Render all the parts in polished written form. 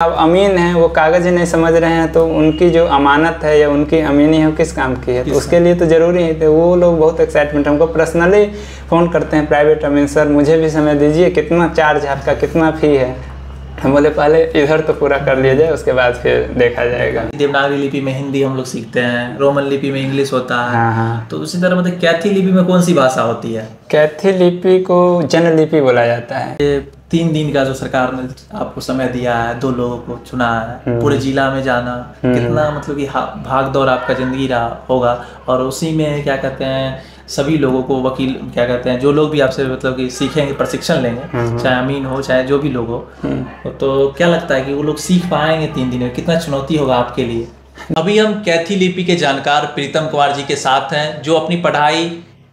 अब अमीन हैं, वो कागज़ ही नहीं समझ रहे हैं, तो उनकी जो अमानत है या उनकी अमीनी है वो किस काम की है। तो उसके लिए तो ज़रूरी है। तो वो लोग बहुत एक्साइटमेंट, हमको पर्सनली फ़ोन करते हैं प्राइवेट अमीन, सर मुझे भी समय दीजिए, कितना चार्ज है आपका, कितना फ़ी है। हम बोले पहले इधर तो पूरा कर लिया जाए, उसके बाद फिर देखा जाएगा। देवनागरी लिपि में हिंदी हम लोग सीखते हैं, रोमन लिपि में इंग्लिश होता है। हाँ। तो उसी तरह मतलब कैथी लिपि में कौन सी भाषा होती है? कैथी लिपि को जन लिपि बोला जाता है। ये 3 दिन का जो सरकार ने आपको समय दिया है, 2 लोगों को चुना है, पूरे जिला में जाना, कितना मतलब कि भाग दौड़ आपका जिंदगी रहा होगा। और उसी में क्या कहते हैं, सभी लोगों को वकील क्या कहते हैं, जो लोग भी आपसे मतलब कि सीखेंगे, प्रशिक्षण लेंगे, चाहे अमीन हो चाहे जो भी लोग हो, तो क्या लगता है कि वो लोग सीख पाएंगे 3 दिन में? कितना चुनौती होगा आपके लिए? अभी हम कैथी लिपि के जानकार प्रीतम कुमार जी के साथ हैं, जो अपनी पढ़ाई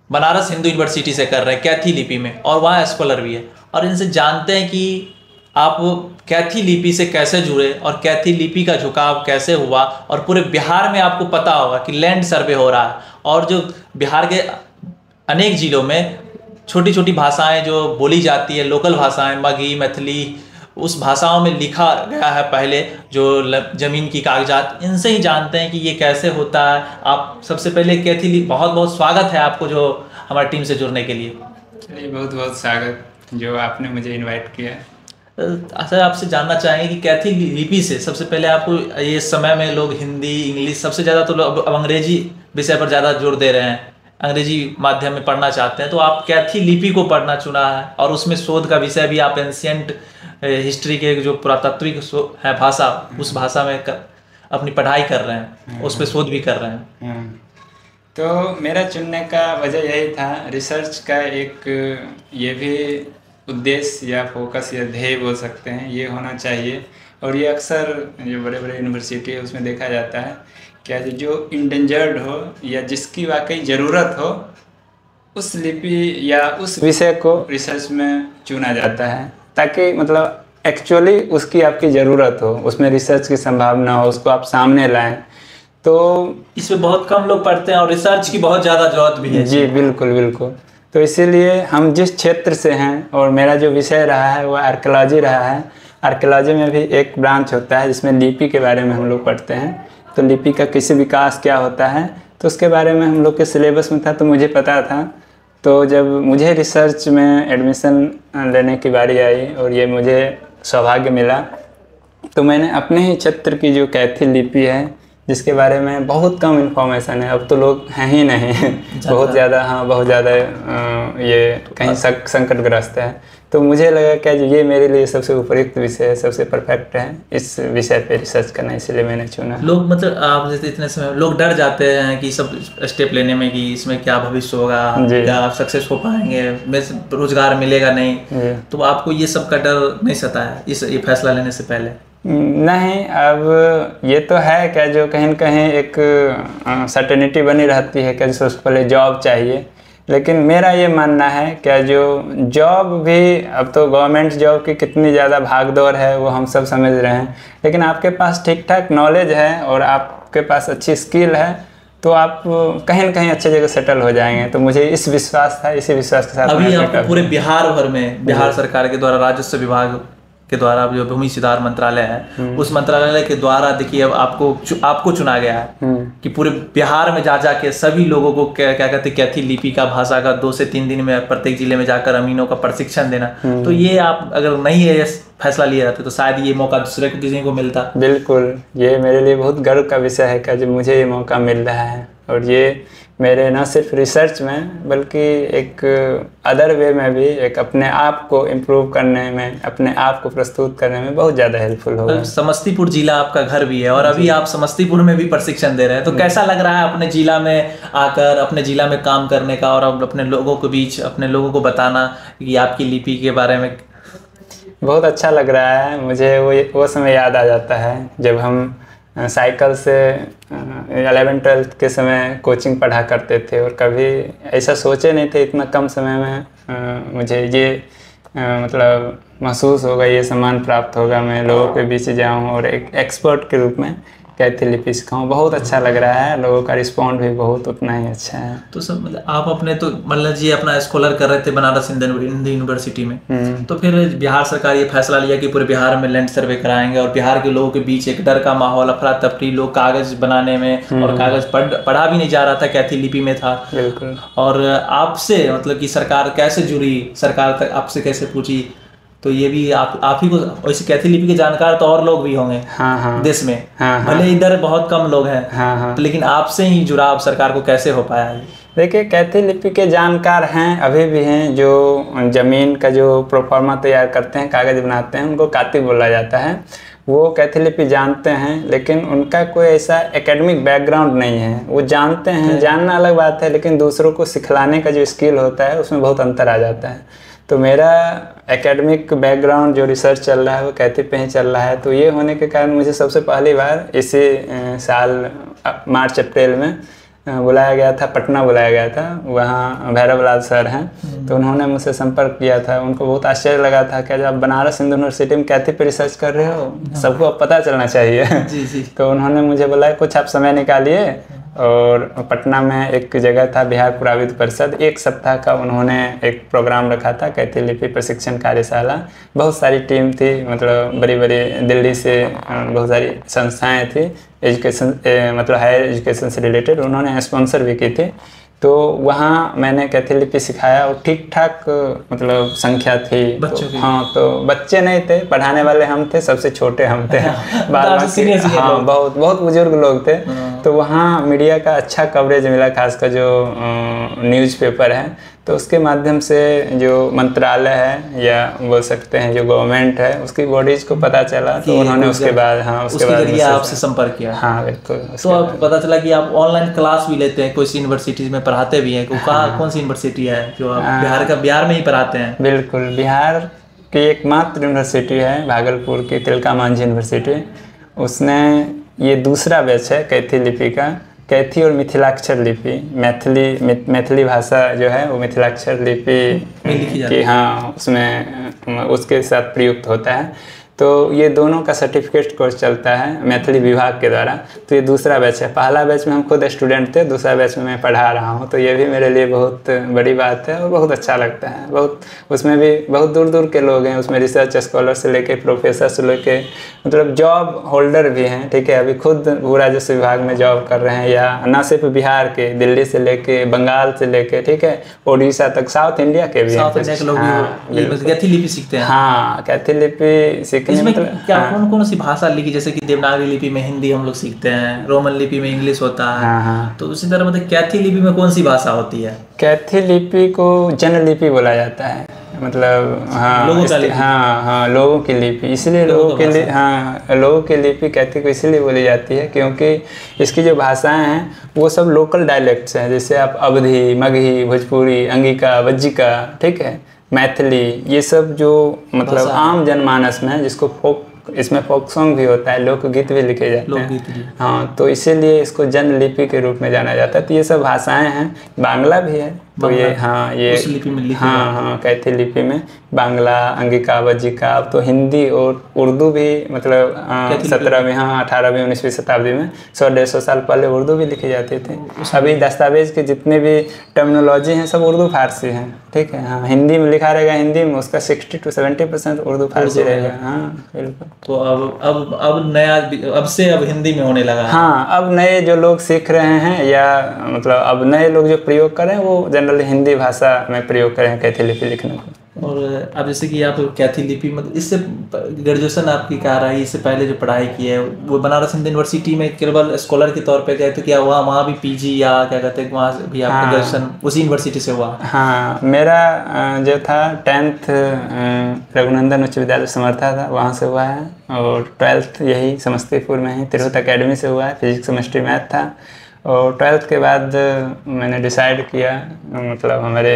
बनारस हिंदू यूनिवर्सिटी से कर रहे हैं कैथी लिपि में, और वहाँ स्कॉलर भी है। और इनसे जानते हैं कि आप कैथी लिपि से कैसे जुड़े और कैथी लिपि का झुकाव कैसे हुआ। और पूरे बिहार में आपको पता होगा कि लैंड सर्वे हो रहा है, और जो बिहार के अनेक जिलों में छोटी छोटी भाषाएं जो बोली जाती है, लोकल भाषाएं, मगही, मैथिली, उस भाषाओं में लिखा गया है पहले जो ज़मीन की कागजात। इनसे ही जानते हैं कि ये कैसे होता है। आप सबसे पहले कैथी लिपि, बहुत बहुत स्वागत है आपको जो हमारी टीम से जुड़ने के लिए। चलिए, बहुत बहुत स्वागत जो आपने मुझे इनवाइट किया। सर, आपसे जानना चाहेंगे कि कैथी लिपि से सबसे पहले आपको, ये समय में लोग हिंदी, इंग्लिश, सबसे ज़्यादा तो लोग अब अंग्रेजी विषय पर ज़्यादा जोर दे रहे हैं, अंग्रेजी माध्यम में पढ़ना चाहते हैं, तो आप कैथी लिपि को पढ़ना चुना है, और उसमें शोध का विषय भी आप एंशियंट हिस्ट्री के जो पुरातात्विक है भाषा, उस भाषा में अपनी पढ़ाई कर रहे हैं, उस पर शोध भी कर रहे हैं। तो मेरा चुनने का वजह यही था, रिसर्च का एक ये भी उद्देश्य या फोकस या ध्येय बोल सकते हैं, ये होना चाहिए। और ये अक्सर जो बड़े बड़े यूनिवर्सिटी है उसमें देखा जाता है, क्या जो इंडेंजर्ड हो या जिसकी वाकई ज़रूरत हो, उस लिपि या उस विषय को रिसर्च में चुना जाता है, ताकि मतलब एक्चुअली उसकी आपकी ज़रूरत हो, उसमें रिसर्च की संभावना हो, उसको आप सामने लाएं। तो इसमें बहुत कम लोग पढ़ते हैं और रिसर्च की बहुत ज़्यादा जरूरत भी है। जी बिल्कुल बिल्कुल। तो इसीलिए हम जिस क्षेत्र से हैं, और मेरा जो विषय रहा है वो आर्कियोलॉजी रहा है। आर्कियोलॉजी में भी एक ब्रांच होता है जिसमें लिपि के बारे में हम लोग पढ़ते हैं। तो लिपि का कृषि विकास क्या होता है, तो उसके बारे में हम लोग के सिलेबस में था, तो मुझे पता था। तो जब मुझे रिसर्च में एडमिशन लेने की बारी आई और ये मुझे सौभाग्य मिला, तो मैंने अपने ही क्षेत्र की जो कैथी लिपि है, जिसके बारे में बहुत कम इन्फॉर्मेशन है, अब तो लोग हैं ही नहीं बहुत ज़्यादा, हाँ बहुत ज़्यादा ये कहीं संकटग्रस्त है। तो मुझे लगा कि ये मेरे लिए सबसे उपयुक्त विषय है, सबसे परफेक्ट है इस विषय पे रिसर्च करना, इसलिए मैंने चुना। लोग मतलब आप जैसे इतने समय लोग डर जाते हैं कि सब स्टेप लेने में, कि इसमें क्या भविष्य होगा, क्या आप सक्सेस हो पाएंगे, रोजगार मिलेगा नहीं, तो आपको ये सब का डर नहीं सताया ये फैसला लेने से पहले? नहीं, अब ये तो है क्या, जो कहीं न कहीं एक सर्टेनिटी बनी रहती है क्या, जिससे उसको पहले जॉब चाहिए। लेकिन मेरा ये मानना है क्या, जो जॉब भी, अब तो गवर्नमेंट जॉब की कितनी ज़्यादा भागदौड़ है वो हम सब समझ रहे हैं, लेकिन आपके पास ठीक ठाक नॉलेज है और आपके पास अच्छी स्किल है, तो आप कहीं न कहीं अच्छी जगह सेटल हो जाएंगे। तो मुझे इस विश्वास था, इसी विश्वास के साथ अभी आपको पूरे बिहार भर में बिहार सरकार के द्वारा, राजस्व विभाग के द्वारा, जो भूमि सुधार मंत्रालय है, उस मंत्रालय के द्वारा देखिए अब आपको चुना गया है कि पूरे बिहार में जा के सभी लोगों को क्या कहते हैं, कैथी लिपि का भाषा का 2 से 3 दिन में प्रत्येक जिले में जाकर अमीनों का प्रशिक्षण देना। तो ये आप अगर नहीं ये फैसला लिया जाता तो शायद ये मौका दूसरे को किसी को मिलता। बिल्कुल, ये मेरे लिए बहुत गर्व का विषय है कि जो मुझे ये मौका मिल रहा है, और ये मेरे न सिर्फ रिसर्च में बल्कि एक अदर वे में भी एक अपने आप को इम्प्रूव करने में, अपने आप को प्रस्तुत करने में बहुत ज़्यादा हेल्पफुल होगा। समस्तीपुर जिला आपका घर भी है और अभी आप समस्तीपुर में भी प्रशिक्षण दे रहे हैं, तो कैसा लग रहा है अपने जिला में आकर, अपने जिला में काम करने का, और अपने लोगों के बीच अपने लोगों को बताना कि आपकी लिपि के बारे में? बहुत अच्छा लग रहा है मुझे। वो समय याद आ जाता है जब हम साइकिल से 11-12 के समय कोचिंग पढ़ा करते थे, और कभी ऐसा सोचे नहीं थे इतना कम समय में मुझे ये मतलब महसूस होगा, ये सम्मान प्राप्त होगा, मैं लोगों के बीच जाऊं और एक एक्सपर्ट के रूप में कैथी लिपि सीखा हूँ। बहुत अच्छा लग रहा है, लोगों का रिस्पॉन्ड भी बहुत उतना ही अच्छा है। तो सब मतलब आप अपने तो मतलब जी अपना स्कॉलर कर रहे थे बनारस हिंदू यूनिवर्सिटी में, तो फिर बिहार सरकार ये फैसला लिया कि पूरे बिहार में लैंड सर्वे कराएंगे और बिहार के लोगों के बीच एक डर का माहौल, अफरा तफरी, लोग कागज बनाने में और कागज पढ़ा भी नहीं जा रहा था, कैथी लिपि में था। बिल्कुल। और आपसे मतलब कि सरकार कैसे जुड़ी, सरकार तक आपसे कैसे पूछी, तो ये भी आप ही को वैसे कैथी लिपि के जानकार तो और लोग भी होंगे हाँ देश में, हाँ भले इधर बहुत कम लोग हैं, हाँ तो लेकिन आपसे ही जुड़ाव सरकार को कैसे हो पाया है? देखिए, कैथी लिपि के जानकार हैं, अभी भी हैं, जो ज़मीन का जो प्रोफार्मा तैयार करते हैं, कागज़ बनाते हैं, उनको कातिब बोला जाता है। वो कैथी लिपि जानते हैं, लेकिन उनका कोई ऐसा एकेडमिक बैकग्राउंड नहीं है। वो जानते हैं, जानना अलग बात है, लेकिन दूसरों को सिखलाने का जो स्किल होता है उसमें बहुत अंतर आ जाता है। तो मेरा एकेडमिक बैकग्राउंड जो रिसर्च चल रहा है वो कैथी पे ही चल रहा है। तो ये होने के कारण मुझे सबसे पहली बार इसी साल मार्च अप्रैल में बुलाया गया था, पटना बुलाया गया था। वहाँ भैरव लाल सर हैं, तो उन्होंने मुझसे संपर्क किया था। उनको बहुत आश्चर्य लगा था कि जब आप बनारस हिंदू यूनिवर्सिटी में कैथी पे रिसर्च कर रहे हो, सबको अब पता चलना चाहिए। जी जी। तो उन्होंने मुझे बोला कुछ आप समय निकालिए, और पटना में एक जगह था बिहार पुराविद परिषद, 1 सप्ताह का उन्होंने एक प्रोग्राम रखा था, कैथी लिपि प्रशिक्षण कार्यशाला। बहुत सारी टीम थी, मतलब बड़ी बड़ी दिल्ली से बहुत सारी संस्थाएं थी, एजुकेशन मतलब हायर एजुकेशन से रिलेटेड, उन्होंने स्पॉन्सर भी की थी। तो वहाँ मैंने कैथी लिपि सिखाया और ठीक ठाक मतलब संख्या थी बच्चों की। हाँ, तो बच्चे नहीं थे, पढ़ाने वाले हम थे, सबसे छोटे हम थे। हाँ, बहुत बहुत बुजुर्ग लोग थे। तो वहाँ मीडिया का अच्छा कवरेज मिला, खासकर जो न्यूज़पेपर है, तो उसके माध्यम से जो मंत्रालय है या बोल सकते हैं जो गवर्नमेंट है उसकी बॉडीज को पता चला, तो उन्होंने उसके बाद उसके बाद आपसे संपर्क किया। हाँ बिल्कुल। तो अब पता चला कि आप ऑनलाइन क्लास भी लेते हैं, कोई यूनिवर्सिटीज में पढ़ाते भी हैं। कौन सी यूनिवर्सिटी है जो आप बिहार में ही पढ़ाते हैं? बिल्कुल, बिहार की एकमात्र यूनिवर्सिटी है भागलपुर की तिलका मांझी यूनिवर्सिटी। उसने ये दूसरा बैच है कैथी लिपि का। कैथी और मिथिलाक्षर लिपि, मैथिली भाषा जो है वो मिथिलाक्षर लिपि की, हाँ, उसमें उसके साथ प्रयुक्त होता है। तो ये दोनों का सर्टिफिकेट कोर्स चलता है मैथिली विभाग के द्वारा। तो ये दूसरा बैच है। पहला बैच में हम खुद स्टूडेंट थे, दूसरा बैच में मैं पढ़ा रहा हूँ। तो ये भी मेरे लिए बहुत बड़ी बात है और बहुत अच्छा लगता है। बहुत उसमें भी बहुत दूर दूर के लोग हैं, उसमें रिसर्च स्कॉलर से लेके प्रोफेसर से लेके मतलब जॉब होल्डर भी हैं। ठीक है, अभी खुद भू राजस्व विभाग में जॉब कर रहे हैं, या न सिर्फ बिहार के, दिल्ली से लेके बंगाल से लेके, ठीक है, उड़ीसा तक, साउथ इंडिया के भी कैथी लिपि सीखते हैं। हाँ, कैथी लिपि इसमें क्या कौन सी भाषा लिखी, जैसे कि देवनागरी लिपि में हिंदी हम लोग सीखते हैं, रोमन लिपि में इंग्लिश होता है। हाँ। तो उसी तरह मतलब कैथी लिपि में कौन सी भाषा होती है? कैथी लिपि को जन लिपि बोला जाता है, मतलब हाँ लोगों का लिपि। हाँ, लोगों की लिपि। इसलिए लोगों के लिए, हाँ, लोगों की लिपि कैथी को इसलिए बोली जाती है क्योंकि इसकी जो भाषाएं हैं वो सब लोकल डायलेक्ट्स हैं। जैसे आप अवधी, मगही, भोजपुरी, अंगिका, वज्जिका, ठीक है, मैथिली, ये सब जो मतलब आम जनमानस में है, जिसको फोक, इसमें फोक सॉन्ग भी होता है, लोकगीत भी लिखे जाते हैं। हाँ, तो इसीलिए इसको जन लिपि के रूप में जाना जाता है। तो ये सब भाषाएं हैं, बांग्ला भी है। तो ये हाँ, ये उस लिपि में लिखी हाँ, कैथी लिपि में बांग्ला, अंगिका, वज्जिका, अब तो हिंदी और उर्दू भी, मतलब 17वीं, हाँ, 18वीं 19वीं शताब्दी में 100-150 साल पहले उर्दू भी लिखी जाती थी। अभी दस्तावेज के जितने भी टर्मिनोलॉजी हैं सब उर्दू फारसी हैं। ठीक है, हाँ, हिंदी में लिखा रहेगा हिंदी में, उसका 60-70% उर्दू फारसी रहेगा। हाँ बिल्कुल। तो अब नया, अब हिंदी में होने लगा। हाँ, अब नए जो लोग सीख रहे हैं, या मतलब अब नए लोग जो प्रयोग कर रहे हैं वो जनरली हिंदी भाषा में प्रयोग कर रहे हैं कैथी लिपि लिखने को। और अब जैसे कि आप कैथी लिपि, मतलब इससे ग्रेजुएशन आपकी क्या रही, इससे पहले जो पढ़ाई की है वो बनारस हिंदू यूनिवर्सिटी में केवल स्कॉलर के तौर पे गए, तो क्या हुआ वहाँ भी पीजी या क्या कहते हैं वहाँ भी आपका ग्रेजुएशन उसी यूनिवर्सिटी से हुआ? हाँ, मेरा जो था 10th रघुनंदन उच्च विद्यालय समर्था था, वहाँ से हुआ है, और 12th यही समस्तीपुर में ही तिरहुत अकेडमी से हुआ है, फिजिक्स केमिस्ट्री मैथ था। और 12th के बाद मैंने डिसाइड किया, मतलब हमारे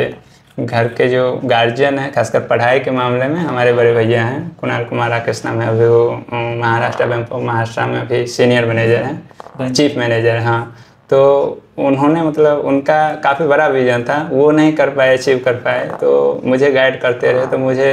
घर के जो गार्जियन है, खासकर पढ़ाई के मामले में हमारे बड़े भैया हैं, कुणाल कुमार राकेश नाम है, अभी वो महाराष्ट्र बैंक ऑफ महाराष्ट्र में अभी सीनियर मैनेजर हैं, चीफ मैनेजर। हाँ, तो उन्होंने, मतलब उनका काफ़ी बड़ा विजन था, वो नहीं कर पाए, अचीव कर पाए, तो मुझे गाइड करते रहे। तो मुझे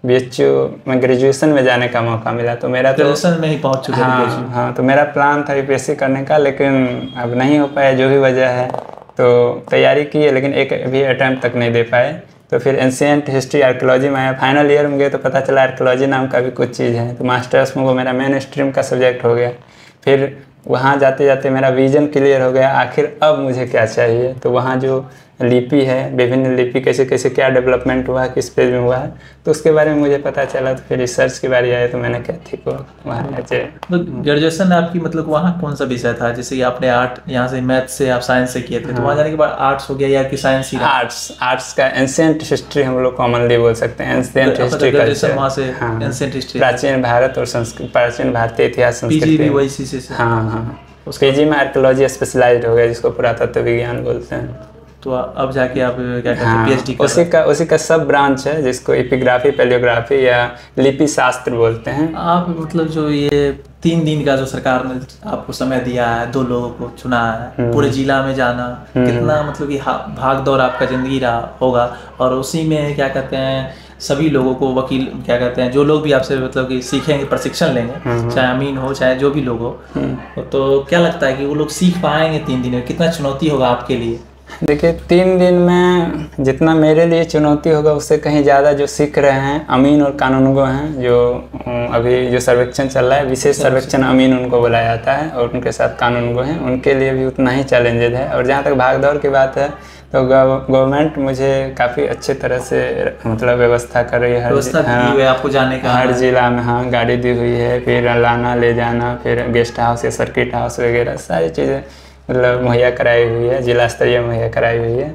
BHU में ग्रेजुएशन में जाने का मौका मिला। तो मेरा तो ग्रेजुएशन में ही पहुंच चुके हाँ हाँ, तो मेरा प्लान था UPSC करने का, लेकिन अब नहीं हो पाया जो भी वजह है। तो तैयारी की है लेकिन एक भी अटैम्प्ट तक नहीं दे पाए। तो फिर एंशिएंट हिस्ट्री आर्कियोलॉजी में आया। फाइनल ईयर में गए तो पता चला आर्कियोलॉजी नाम का भी कुछ चीज़ है। तो मास्टर्स में वो मेरा मेन स्ट्रीम का सब्जेक्ट हो गया। फिर वहाँ जाते जाते मेरा विज़न क्लियर हो गया, आखिर अब मुझे क्या चाहिए। तो वहाँ जो लिपि है, विभिन्न लिपि कैसे कैसे क्या डेवलपमेंट हुआ है, किस पेज में हुआ है, तो उसके बारे में मुझे पता चला। तो फिर रिसर्च की बारी आई तो मैंने कैथी को वहाँ तो ग्रेजुएशन आपकी मतलब वहाँ कौन सा विषय था? जैसे कि आपने आर्ट यहाँ से मैथ से आप साइंस से किए थे, तो वहाँ जाने के बाद आर्ट्स हो गया या कि साइंस ही? आर्ट्स का एंशिएंट हिस्ट्री हम लोग कॉमनली बोल सकते हैं। एंशिएंट हिस्ट्री वहाँ से एंशिएंट हिस्ट्री, प्राचीन भारत और संस्कृति, प्राचीन भारतीय इतिहास संस्कृति। वही से हाँ, PG में आर्कियोलॉजी स्पेशलाइज्ड हो गया, जिसको पुरातत्व विज्ञान बोलते हैं। तो अब जाके आप क्या करते हैं? PhD कर उसी का सब ब्रांच है, जिसको एपिग्राफी, पैलियोग्राफी या लिपि शास्त्र बोलते हैं। आप मतलब जो ये 3 दिन का जो सरकार ने आपको समय दिया है, 2 लोगों को चुना है, पूरे जिला में जाना, कितना मतलब कि भाग दौड़ आपका जिंदगी रहा होगा। और उसी में क्या कहते हैं, सभी लोगों को वकील क्या कहते हैं, जो लोग भी आपसे मतलब कि सीखेंगे, प्रशिक्षण लेंगे, चाहे अमीन हो चाहे जो भी लोग हो, तो क्या लगता है कि वो लोग सीख पाएंगे 3 दिन में? कितना चुनौती होगा आपके लिए? देखिए 3 दिन में जितना मेरे लिए चुनौती होगा उससे कहीं ज़्यादा जो सीख रहे हैं अमीन और कानूनगो हैं, जो अभी जो सर्वेक्षण चल रहा है, विशेष सर्वेक्षण अमीन उनको बुलाया जाता है, और उनके साथ कानूनगो हैं, उनके लिए भी उतना ही चैलेंजेज है। और जहाँ तक भागदौड़ की बात है तो गवर्नमेंट मुझे काफ़ी अच्छे तरह से मतलब व्यवस्था कर रही है। आपको जाने का हर जिला में हाँ गाड़ी दी हुई है, फिर लाना ले जाना, फिर गेस्ट हाउस या सर्किट हाउस वगैरह सारी चीज़ें मतलब मुहैया कराई हुई है, जिला स्तरीय मुहैया कराई हुई है।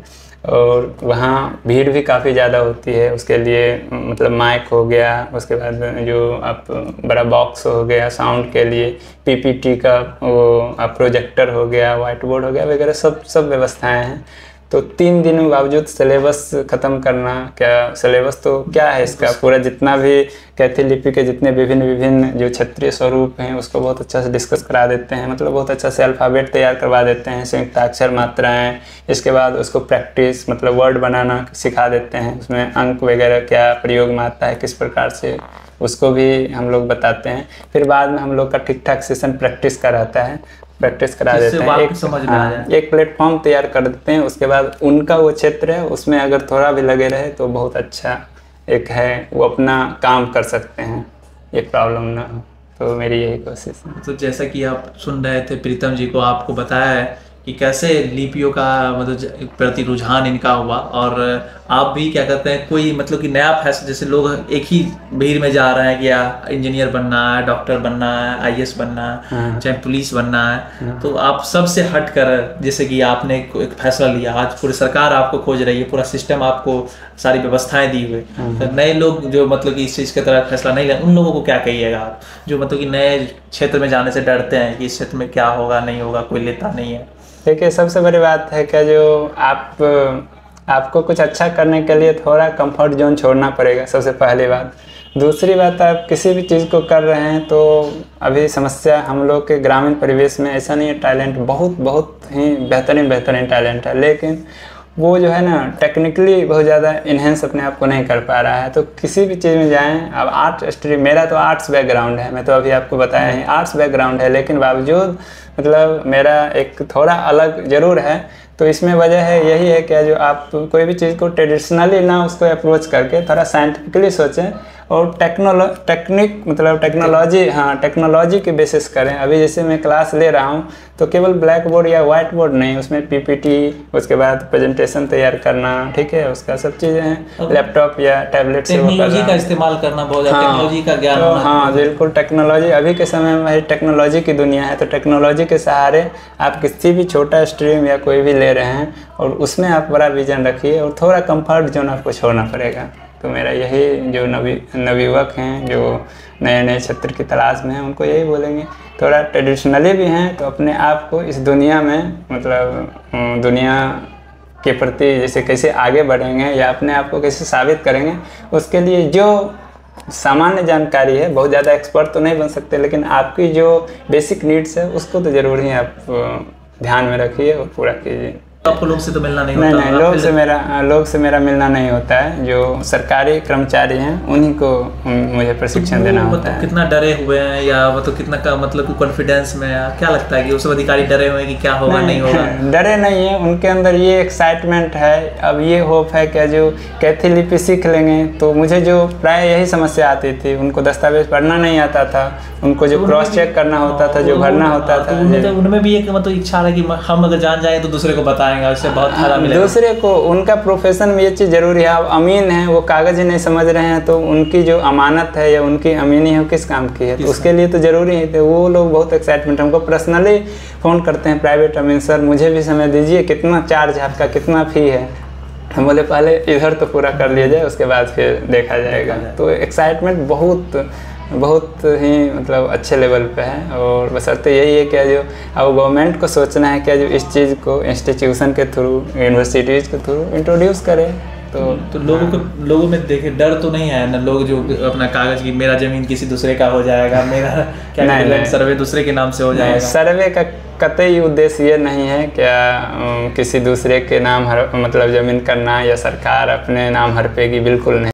और वहाँ भीड़ भी काफ़ी ज़्यादा होती है, उसके लिए मतलब माइक हो गया, उसके बाद जो आप बड़ा बॉक्स हो गया साउंड के लिए, PPT का वो प्रोजेक्टर हो गया, वाइट बोर्ड हो गया वगैरह, सब व्यवस्थाएं हैं। तो 3 दिन में बावजूद सिलेबस ख़त्म करना, क्या सिलेबस तो क्या है इसका पूरा, जितना भी कैथी लिपि के जितने विभिन्न जो क्षेत्रीय स्वरूप हैं उसको बहुत अच्छा से डिस्कस करा देते हैं, मतलब बहुत अच्छा से अल्फ़ाबेट तैयार करवा देते हैं, संयुक्ताक्षर मात्राएं, इसके बाद उसको प्रैक्टिस मतलब वर्ड बनाना सिखा देते हैं, उसमें अंक वगैरह क्या प्रयोग में आता है, किस प्रकार से, उसको भी हम लोग बताते हैं। फिर बाद में हम लोग का ठीक ठाक सेशन प्रैक्टिस का रहता है, प्रैक्टिस करा देते हैं, एक प्लेटफॉर्म तैयार कर देते हैं। उसके बाद उनका वो क्षेत्र है, उसमें अगर थोड़ा भी लगे रहे तो बहुत अच्छा एक है, वो अपना काम कर सकते हैं, ये प्रॉब्लम ना हो। तो मेरी यही कोशिश है। तो जैसा कि आप सुन रहे थे प्रीतम जी को, आपको बताया है कि कैसे लिपियों का मतलब प्रति रुझान इनका हुआ, और आप भी क्या कहते हैं कोई मतलब कि नया फैसला, जैसे लोग एक ही भीड़ में जा रहे हैं कि या इंजीनियर बनना है, डॉक्टर बनना है, IAS बनना है, चाहे पुलिस बनना है, तो आप सबसे हट कर जैसे कि आपने एक फैसला लिया, आज पूरी सरकार आपको खोज रही है, पूरा सिस्टम आपको सारी व्यवस्थाएं दी हुई, तो नए लोग जो मतलब कि इस चीज़ की तरह फैसला नहीं ले, उन लोगों को क्या कहिएगा आप, जो मतलब कि नए क्षेत्र में जाने से डरते हैं कि इस क्षेत्र में क्या होगा नहीं होगा, कोई लेता नहीं है? देखिए सबसे बड़ी बात है क्या, जो आपको कुछ अच्छा करने के लिए थोड़ा कंफर्ट जोन छोड़ना पड़ेगा, सबसे पहली बात। दूसरी बात, आप किसी भी चीज़ को कर रहे हैं तो अभी समस्या हम लोग के ग्रामीण परिवेश में ऐसा नहीं है, टैलेंट बहुत ही बेहतरीन टैलेंट है, लेकिन वो जो है ना टेक्निकली बहुत ज़्यादा इन्हेंस अपने आप को नहीं कर पा रहा है। तो किसी भी चीज़ में जाएं, अब आर्ट स्ट्रीम, मेरा तो आर्ट्स बैकग्राउंड है, मैं तो अभी आपको बताया ही आर्ट्स बैकग्राउंड है, लेकिन बावजूद मतलब मेरा एक थोड़ा अलग ज़रूर है। तो इसमें वजह है यही है कि जो आप कोई भी चीज़ को ट्रेडिशनली ना उसको अप्रोच करके थोड़ा साइंटिफिकली सोचें, और टेक्नोलॉजी के बेसिस करें। अभी जैसे मैं क्लास ले रहा हूँ तो केवल ब्लैक बोर्ड या वाइट बोर्ड नहीं, उसमें PPT, उसके बाद प्रेजेंटेशन तैयार करना, ठीक है, उसका सब चीज़ें हैं, लैपटॉप या टैबलेट से टेक्नोलॉजी का इस्तेमाल करना, बहुत टेक्नोलॉजी का ज्ञान होना। हाँ बिल्कुल, टेक्नोलॉजी अभी के समय में टेक्नोलॉजी की दुनिया है, तो टेक्नोलॉजी के सहारे आप किसी भी छोटा स्ट्रीम या कोई भी ले रहे हैं और उसमें आप बड़ा विजन रखिए, और थोड़ा कंफर्ट जोन आपको छोड़ना पड़ेगा। तो मेरा यही जो नवयुवक हैं जो नए क्षेत्र की तलाश में हैं, उनको यही बोलेंगे, थोड़ा ट्रेडिशनली भी हैं तो अपने आप को इस दुनिया में मतलब दुनिया के प्रति जैसे कैसे आगे बढ़ेंगे या अपने आप को कैसे साबित करेंगे, उसके लिए जो सामान्य जानकारी है, बहुत ज़्यादा एक्सपर्ट तो नहीं बन सकते, लेकिन आपकी जो बेसिक नीड्स है उसको तो ज़रूर ही आप ध्यान में रखिए और पूरा कीजिए। आपको लोग से तो मिलना नहीं नहीं होता? नहीं, लोग से मेरा मिलना नहीं होता है। जो सरकारी कर्मचारी हैं उन्हीं को मुझे प्रशिक्षण देना होता है। कितना डरे हुए हैं या मतलब कितना का मतलब कॉन्फिडेंस में, या क्या लगता है कि उस अधिकारी डरे हुए हैं कि क्या होगा नहीं होगा? डरे नहीं है, उनके अंदर ये एक्साइटमेंट है। अब ये होप है कि जो कैथी लिपि सीख लेंगे तो मुझे जो प्राय यही समस्या आती थी, उनको दस्तावेज पढ़ना नहीं आता था, उनको जो क्रॉस चेक करना होता था, जो भरना होता था, उनमें भी एक मतलब इच्छा है कि हम अगर जान जाए तो दूसरे को बताएंगे, उससे बहुत फायदा मिलेगा। दूसरे को उनका प्रोफेशन में ये चीज़ जरूरी है। अब अमीन है, वो कागज ही नहीं समझ रहे हैं तो उनकी जो अमानत है या उनकी अमीनी है वो किस काम की है, तो उसके लिए तो जरूरी है। तो वो लोग बहुत एक्साइटमेंट, हमको पर्सनली फ़ोन करते हैं प्राइवेट अमीन, सर मुझे भी समय दीजिए, कितना चार्ज है आपका, कितना फ़ी है। हम बोले पहले इधर तो पूरा कर लिया जाए, उसके बाद फिर देखा जाएगा। तो एक्साइटमेंट बहुत ही मतलब अच्छे लेवल पे है। और बशर्ते यही है कि जो अब गवर्नमेंट को सोचना है कि जो इस चीज़ को इंस्टीट्यूशन के थ्रू, यूनिवर्सिटीज़ के थ्रू इंट्रोड्यूस करें। तो लोगों में देखे डर तो नहीं है ना, लोग जो अपना कागज की मेरा ज़मीन किसी दूसरे का हो जाएगा, मेरा क्या सर्वे दूसरे के नाम से हो जाएगा। सर्वे का कतई उद्देश्य ये नहीं है क्या किसी दूसरे के नाम मतलब ज़मीन करना या सरकार अपने नाम हड़पेगी, बिल्कुल नहीं।